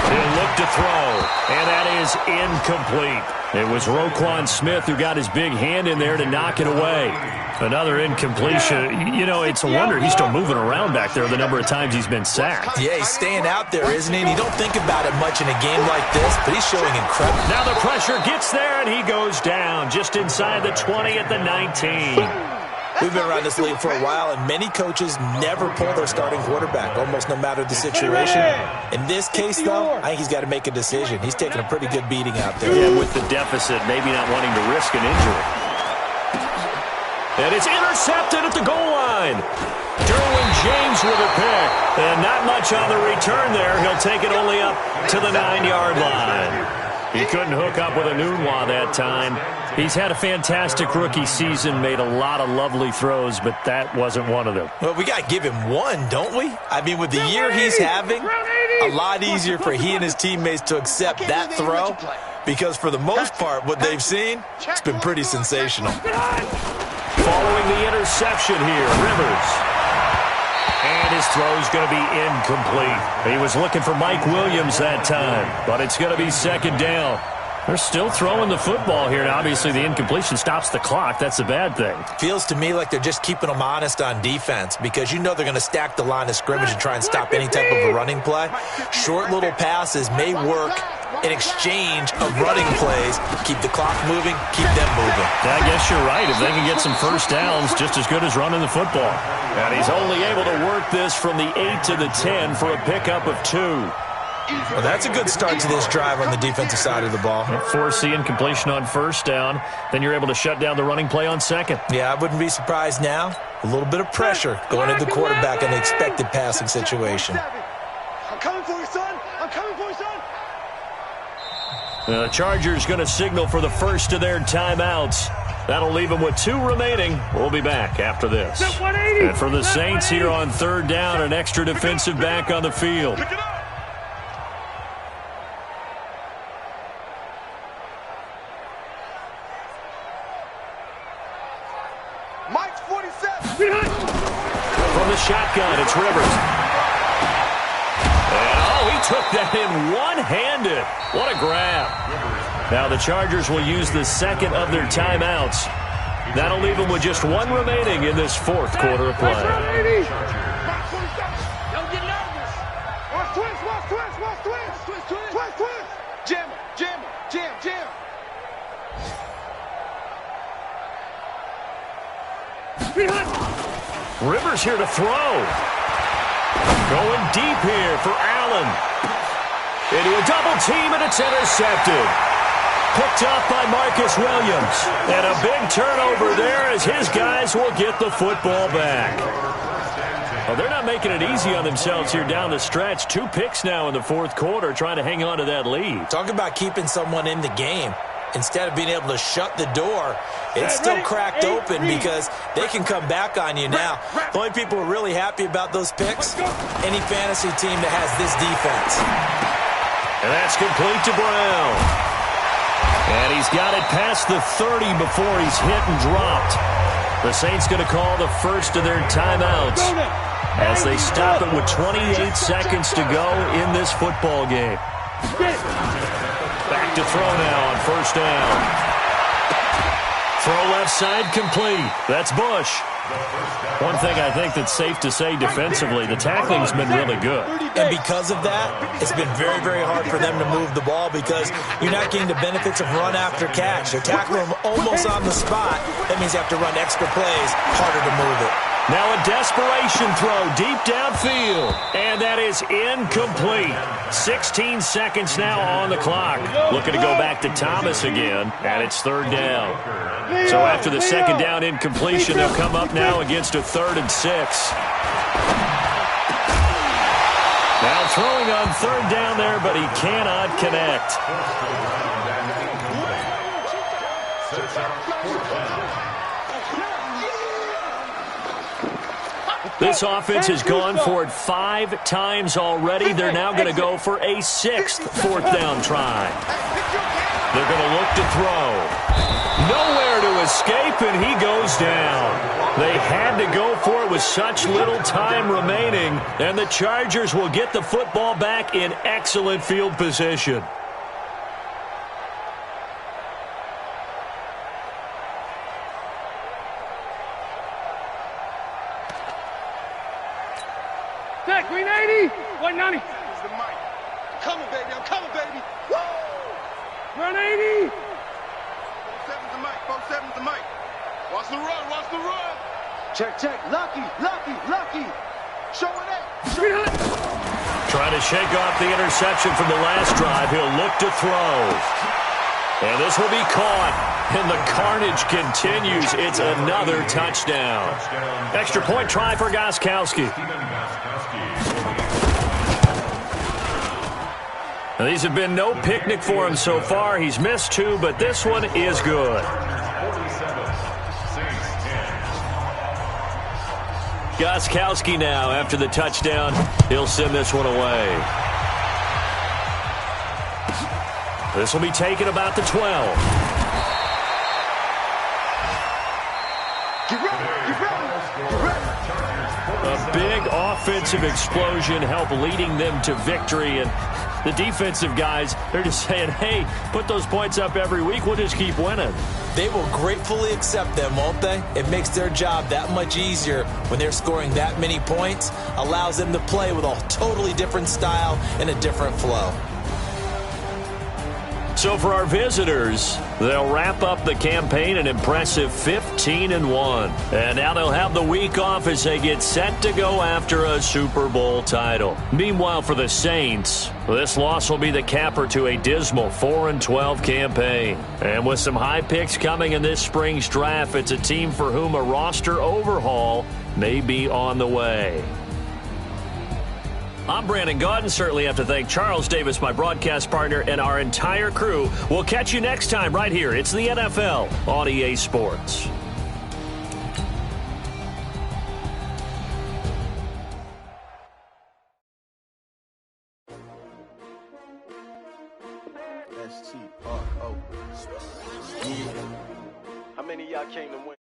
He'll look to throw, and that is incomplete. It was Roquan Smith who got his big hand in there to knock it away. Another incompletion. You know, it's a wonder he's still moving around back there the number of times he's been sacked. Yeah, he's staying out there, isn't he? And you don't think about it much in a game like this, but he's showing incredible. Now the pressure gets there, and he goes down just inside the 20 at the 19. We've been around this league for a while, and many coaches never pull their starting quarterback, almost no matter the situation. In this case, though, I think he's got to make a decision. He's taking a pretty good beating out there. Yeah, with the deficit, maybe not wanting to risk an injury. And it's intercepted at the goal line. Derwin James with a pick. And not much on the return there. He'll take it only up to the 9-yard line. He couldn't hook up with a Nunwa that time. He's had a fantastic rookie season, made a lot of lovely throws, but that wasn't one of them. Well, we got to give him one, don't we? I mean, with the year he's having, a lot easier for he and his teammates to accept that throw, because for the most part, what they've seen, it's been pretty sensational. Following the interception here, Rivers. And his throw's going to be incomplete. He was looking for Mike Williams that time, but it's going to be second down. They're still throwing the football here, and obviously the incompletion stops the clock. That's a bad thing. Feels to me like they're just keeping them honest on defense because you know they're going to stack the line of scrimmage and try and stop any type of a running play. Short little passes may work in exchange of running plays. Keep the clock moving, keep them moving. I guess you're right. If they can get some first downs, just as good as running the football. And he's only able to work this from the 8 to the 10 for a pickup of 2. Well, that's a good start to this drive on the defensive side of the ball. Force the incompletion on first down. Then you're able to shut down the running play on second. Yeah, I wouldn't be surprised now. A little bit of pressure going into the quarterback in the expected passing situation. I'm coming for you, son. I'm coming for you, son. The Chargers going to signal for the first of their timeouts. That'll leave them with 2 remaining. We'll be back after this. And for the Saints here on third down, an extra defensive back on the field. Mike's 47. From the shotgun, it's Rivers. And, he took that in one-handed. What a grab. Now the Chargers will use the second of their timeouts. That'll leave them with just 1 remaining in this fourth quarter of play. Don't get nervous. Watch twist, watch twist, watch twist. Twist, twist. Twist, twist. Jam it, jam it, jam, jam. Rivers here to throw. Going deep here for Allen. Into a double team, and it's intercepted. Picked up by Marcus Williams. And a big turnover there as his guys will get the football back. Well, they're not making it easy on themselves here down the stretch. 2 picks now in the fourth quarter trying to hang on to that lead. Talk about keeping someone in the game. Instead of being able to shut the door, it's still cracked open because they can come back on you now. The only people who are really happy about those picks, any fantasy team that has this defense. And that's complete to Brown. And he's got it past the 30 before he's hit and dropped. The Saints going to call the first of their timeouts as they stop it with 28 seconds to go in this football game. Back to throw now on first down. Throw left side complete. That's Bush. One thing I think that's safe to say defensively, the tackling's been really good. And because of that, it's been very, very hard for them to move the ball because you're not getting the benefits of run after catch. They're tackling them almost on the spot. That means you have to run extra plays, harder to move it. Now a desperation throw deep downfield, and that is incomplete. 16 seconds now on the clock. Looking to go back to Thomas again, and it's third down. So after the second down incompletion, they'll come up now against a 3rd and 6. Now throwing on third down there, but he cannot connect. This offense has gone for it 5 times already. They're now going to go for a 6th fourth down try. They're going to look to throw. Nowhere to escape, and he goes down. They had to go for it with such little time remaining, and the Chargers will get the football back in excellent field position. Green 80, 190. Here's the mic. I'm coming, baby. I'm coming, baby. Woo! Run 80. 47's the mic. 47's the mic. Watch the run. Watch the run. Check, check. Lucky, lucky, lucky. Show it up. Trying to shake off the interception from the last drive. He'll look to throw. And this will be caught. And the carnage continues. It's another touchdown. Extra point try for Gostkowski. Now, these have been no picnic for him so far. He's missed 2, but this one is good. Gostkowski now, after the touchdown, he'll send this one away. This will be taken about the 12. A big offensive explosion helped leading them to victory, and The defensive guys, they're just saying, hey, put those points up every week. We'll just keep winning. They will gratefully accept them, won't they? It makes their job that much easier when they're scoring that many points. Allows them to play with a totally different style and a different flow. So for our visitors, they'll wrap up the campaign an impressive 15-1. And now they'll have the week off as they get set to go after a Super Bowl title. Meanwhile, for the Saints, this loss will be the capper to a dismal 4-12 campaign. And with some high picks coming in this spring's draft, it's a team for whom a roster overhaul may be on the way. I'm Brandon Gaudin. Certainly have to thank Charles Davis, my broadcast partner, and our entire crew. We'll catch you next time right here. It's the NFL on EA Sports. How many of y'all came to win?